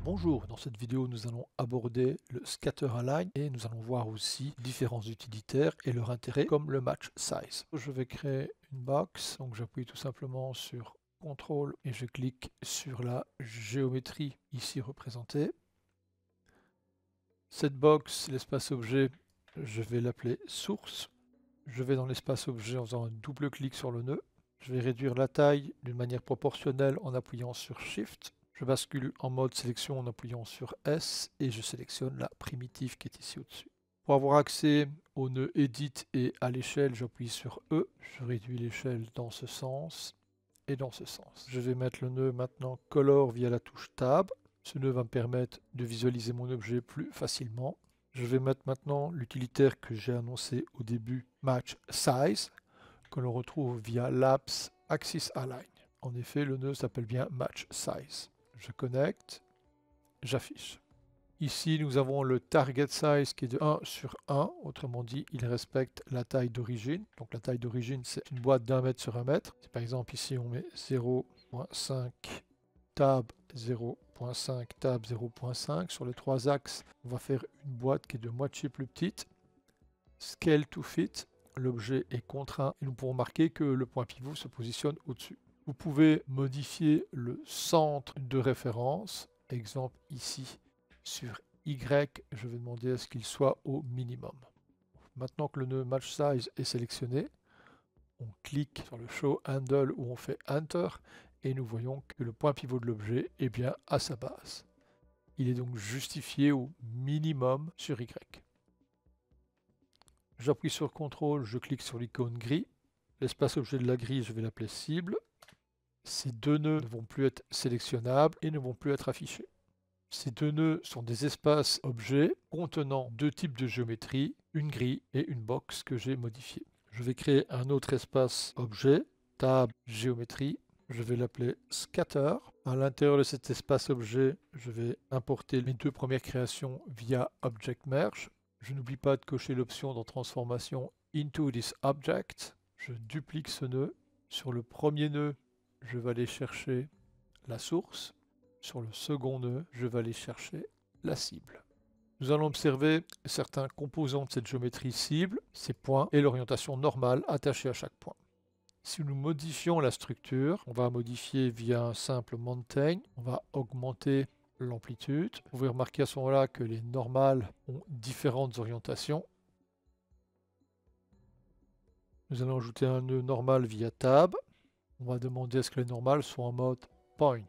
Bonjour, dans cette vidéo nous allons aborder le scatter align et nous allons voir aussi différents utilitaires et leur intérêt comme le match size. Je vais créer une box, donc j'appuie tout simplement sur CTRL et je clique sur la géométrie ici représentée. Cette box, l'espace objet, je vais l'appeler source. Je vais dans l'espace objet en faisant un double clic sur le nœud. Je vais réduire la taille d'une manière proportionnelle en appuyant sur Shift. Je bascule en mode sélection en appuyant sur S et je sélectionne la primitive qui est ici au-dessus. Pour avoir accès au nœud Edit et à l'échelle, j'appuie sur E. Je réduis l'échelle dans ce sens et dans ce sens. Je vais mettre le nœud maintenant Color via la touche Tab. Ce nœud va me permettre de visualiser mon objet plus facilement. Je vais mettre maintenant l'utilitaire que j'ai annoncé au début, Match Size, que l'on retrouve via l'apps Axis Align. En effet, le nœud s'appelle bien Match Size. Je connecte, j'affiche. Ici, nous avons le target size qui est de 1 sur 1, autrement dit, il respecte la taille d'origine. Donc la taille d'origine, c'est une boîte d'1 mètre sur 1 mètre. Par exemple, ici, on met 0.5 tab 0.5 tab 0.5. Sur les trois axes, on va faire une boîte qui est de moitié plus petite. Scale to fit, l'objet est contraint et nous pourrons marquer que le point pivot se positionne au-dessus. Vous pouvez modifier le centre de référence. Exemple ici sur Y, je vais demander à ce qu'il soit au minimum. Maintenant que le nœud Match Size est sélectionné, on clique sur le Show Handle où on fait Enter et nous voyons que le point pivot de l'objet est bien à sa base. Il est donc justifié au minimum sur Y. J'appuie sur CTRL, je clique sur l'icône gris. L'espace objet de la grille, je vais l'appeler cible. Ces deux nœuds ne vont plus être sélectionnables et ne vont plus être affichés. Ces deux nœuds sont des espaces objets contenant deux types de géométrie, une grille et une box que j'ai modifiée. Je vais créer un autre espace objet, tab géométrie. Je vais l'appeler scatter. À l'intérieur de cet espace objet, je vais importer mes deux premières créations via Object Merge. Je n'oublie pas de cocher l'option dans transformation into this object. Je duplique ce nœud. Sur le premier nœud, je vais aller chercher la source. Sur le second nœud, je vais aller chercher la cible. Nous allons observer certains composants de cette géométrie cible, ces points et l'orientation normale attachée à chaque point. Si nous modifions la structure, on va modifier via un simple mountain, on va augmenter l'amplitude. Vous pouvez remarquer à ce moment-là que les normales ont différentes orientations. Nous allons ajouter un nœud normal via Tab. On va demander à ce que les normales soient en mode Point.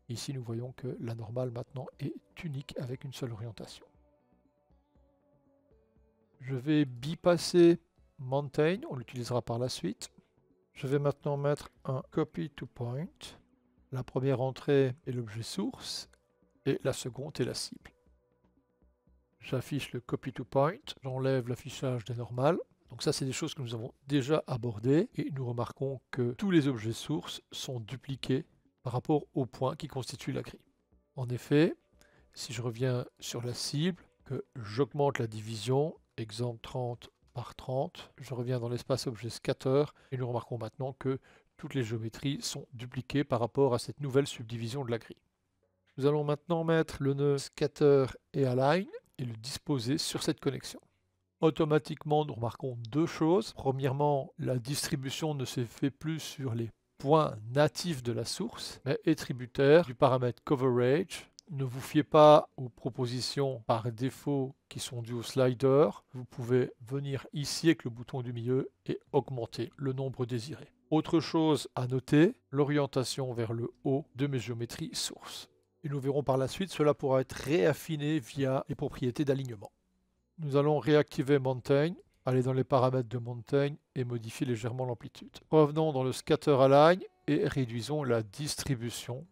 Ici, nous voyons que la normale maintenant est unique avec une seule orientation. Je vais bypasser Mountain, on l'utilisera par la suite. Je vais maintenant mettre un Copy to Point. La première entrée est l'objet source et la seconde est la cible. J'affiche le Copy to Point, j'enlève l'affichage des normales. Donc ça, c'est des choses que nous avons déjà abordées et nous remarquons que tous les objets sources sont dupliqués par rapport au point qui constitue la grille. En effet, si je reviens sur la cible, que j'augmente la division, exemple 30 par 30, je reviens dans l'espace objet scatter et nous remarquons maintenant que toutes les géométries sont dupliquées par rapport à cette nouvelle subdivision de la grille. Nous allons maintenant mettre le nœud scatter et align et le disposer sur cette connexion. Automatiquement, nous remarquons deux choses. Premièrement, la distribution ne se fait plus sur les points natifs de la source, mais est tributaire du paramètre coverage. Ne vous fiez pas aux propositions par défaut qui sont dues au slider. Vous pouvez venir ici avec le bouton du milieu et augmenter le nombre désiré. Autre chose à noter, l'orientation vers le haut de mes géométries sources. Et nous verrons par la suite, cela pourra être réaffiné via les propriétés d'alignement. Nous allons réactiver Mountain, aller dans les paramètres de Mountain et modifier légèrement l'amplitude. Revenons dans le Scatter Align et réduisons la distribution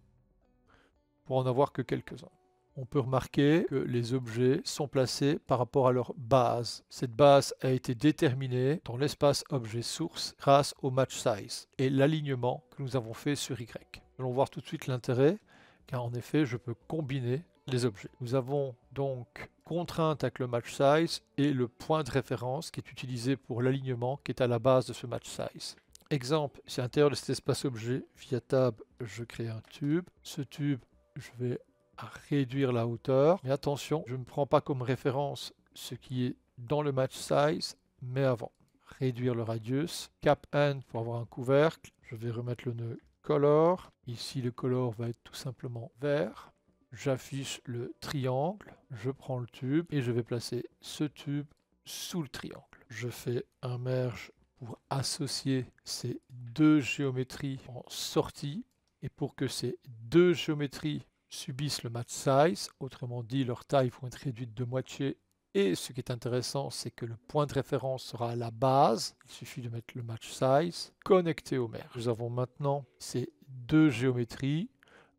pour en avoir que quelques-uns. On peut remarquer que les objets sont placés par rapport à leur base. Cette base a été déterminée dans l'espace objet source grâce au match size et l'alignement que nous avons fait sur Y. Nous allons voir tout de suite l'intérêt, car en effet, je peux combiner les objets. Nous avons donc contrainte avec le match size et le point de référence qui est utilisé pour l'alignement qui est à la base de ce match size. Exemple, si à l'intérieur de cet espace objet, via Tab, je crée un tube. Ce tube, je vais à réduire la hauteur. Mais attention, je ne prends pas comme référence ce qui est dans le match size, mais avant. Réduire le radius. Cap end pour avoir un couvercle. Je vais remettre le nœud color. Ici, le color va être tout simplement vert. J'affiche le triangle. Je prends le tube et je vais placer ce tube sous le triangle. Je fais un merge pour associer ces deux géométries en sortie. Et pour que ces deux géométries subissent le match size, autrement dit, leurs tailles vont être réduites de moitié. Et ce qui est intéressant, c'est que le point de référence sera à la base. Il suffit de mettre le match size connecté au merge. Nous avons maintenant ces deux géométries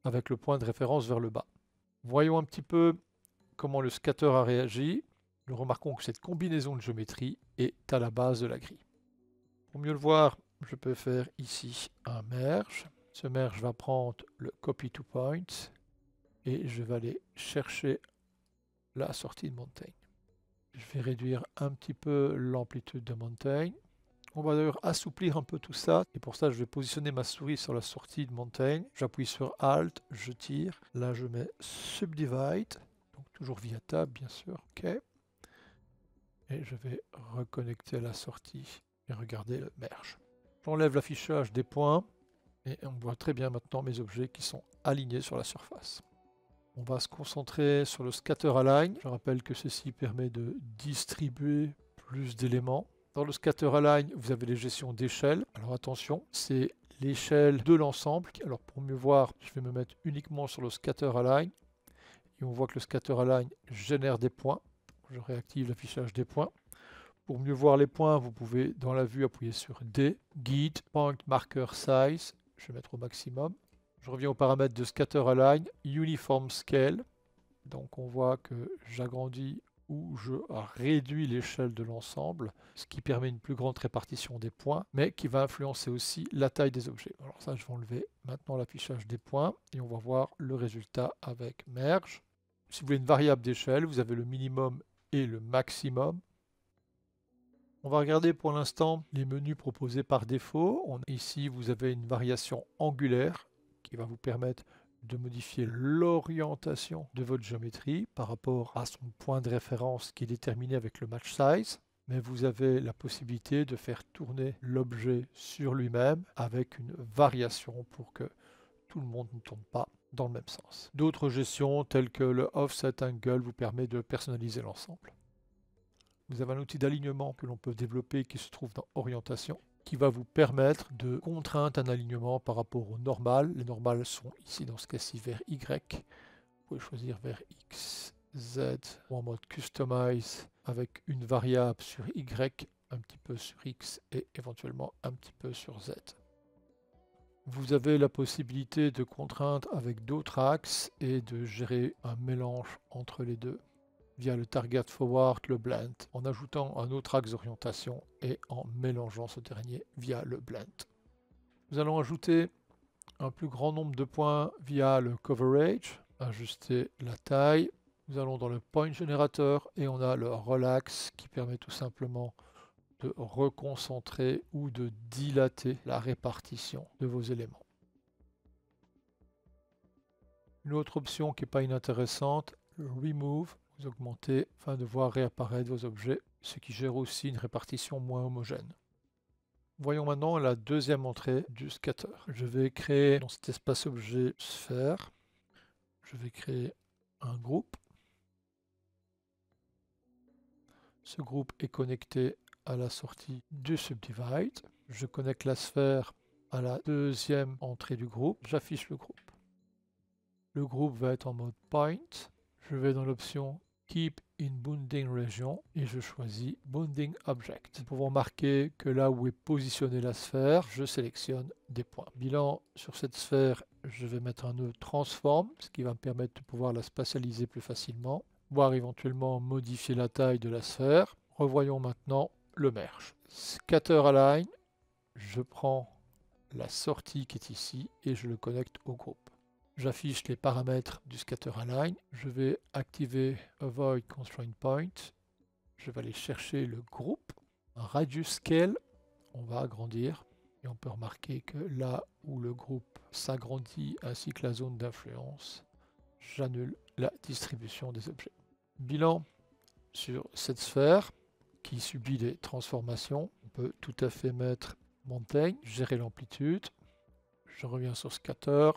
avec le point de référence vers le bas. Voyons un petit peu comment le scatter a réagi. Nous remarquons que cette combinaison de géométrie est à la base de la grille. Pour mieux le voir, je peux faire ici un merge. Ce merge va prendre le copy to point et je vais aller chercher la sortie de Mountain. Je vais réduire un petit peu l'amplitude de Mountain. On va d'ailleurs assouplir un peu tout ça. Et pour ça, je vais positionner ma souris sur la sortie de Mountain. J'appuie sur Alt, je tire. Là, je mets Subdivide. Donc toujours via Tab, bien sûr. OK. Et je vais reconnecter à la sortie et regarder le merge. J'enlève l'affichage des points. Et on voit très bien maintenant mes objets qui sont alignés sur la surface. On va se concentrer sur le scatter align. Je rappelle que ceci permet de distribuer plus d'éléments. Dans le scatter align, vous avez les gestions d'échelle. Alors attention, c'est l'échelle de l'ensemble. Alors pour mieux voir, je vais me mettre uniquement sur le scatter align. Et on voit que le scatter align génère des points. Je réactive l'affichage des points. Pour mieux voir les points, vous pouvez dans la vue appuyer sur D, Guide, Point Marker Size. Je vais mettre au maximum. Je reviens aux paramètres de Scatter Align, Uniform Scale. Donc on voit que j'agrandis ou je réduis l'échelle de l'ensemble, ce qui permet une plus grande répartition des points, mais qui va influencer aussi la taille des objets. Alors ça, je vais enlever maintenant l'affichage des points et on va voir le résultat avec Merge. Si vous voulez une variable d'échelle, vous avez le minimum et le maximum. On va regarder pour l'instant les menus proposés par défaut. Ici, vous avez une variation angulaire qui va vous permettre de modifier l'orientation de votre géométrie par rapport à son point de référence qui est déterminé avec le match size. Mais vous avez la possibilité de faire tourner l'objet sur lui-même avec une variation pour que tout le monde ne tourne pas dans le même sens. D'autres gestions telles que le Offset Angle vous permet de personnaliser l'ensemble. Vous avez un outil d'alignement que l'on peut développer qui se trouve dans Orientation, qui va vous permettre de contraindre un alignement par rapport au normal. Les normales sont ici dans ce cas-ci vers Y. Vous pouvez choisir vers X, Z ou en mode Customize avec une variable sur Y, un petit peu sur X et éventuellement un petit peu sur Z. Vous avez la possibilité de contraindre avec d'autres axes et de gérer un mélange entre les deux via le Target Forward, le Blend, en ajoutant un autre axe d'orientation et en mélangeant ce dernier via le Blend. Nous allons ajouter un plus grand nombre de points via le Coverage, ajuster la taille. Nous allons dans le Point Generator et on a le Relax qui permet tout simplement de reconcentrer ou de dilater la répartition de vos éléments. Une autre option qui n'est pas inintéressante, le Remove. Vous augmentez afin de voir réapparaître vos objets, ce qui gère aussi une répartition moins homogène. Voyons maintenant la deuxième entrée du scatter. Je vais créer dans cet espace objet sphère, je vais créer un groupe. Ce groupe est connecté à la sortie du Subdivide. Je connecte la sphère à la deuxième entrée du groupe. J'affiche le groupe. Le groupe va être en mode Point. Je vais dans l'option Keep in Bounding Region et je choisis Bounding Object. Nous pouvons marquer que là où est positionnée la sphère, je sélectionne des points. Bilan sur cette sphère, je vais mettre un nœud Transform, ce qui va me permettre de pouvoir la spatialiser plus facilement, voire éventuellement modifier la taille de la sphère. Revoyons maintenant le merge. Scatter Align, je prends la sortie qui est ici et je le connecte au groupe. J'affiche les paramètres du Scatter Align. Je vais activer Avoid Constraint Point. Je vais aller chercher le groupe. Un Radius Scale, on va agrandir. Et on peut remarquer que là où le groupe s'agrandit ainsi que la zone d'influence, j'annule la distribution des objets. Bilan sur cette sphère qui subit des transformations. On peut tout à fait mettre Mountain, gérer l'amplitude. Je reviens sur Scatter.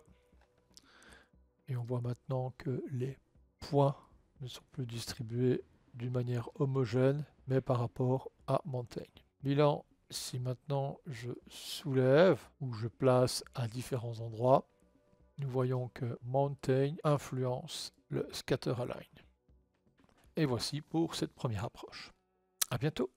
Et on voit maintenant que les points ne sont plus distribués d'une manière homogène, mais par rapport à Mountain. Bilan, si maintenant je soulève ou je place à différents endroits, nous voyons que Mountain influence le Scatter Align. Et voici pour cette première approche. À bientôt!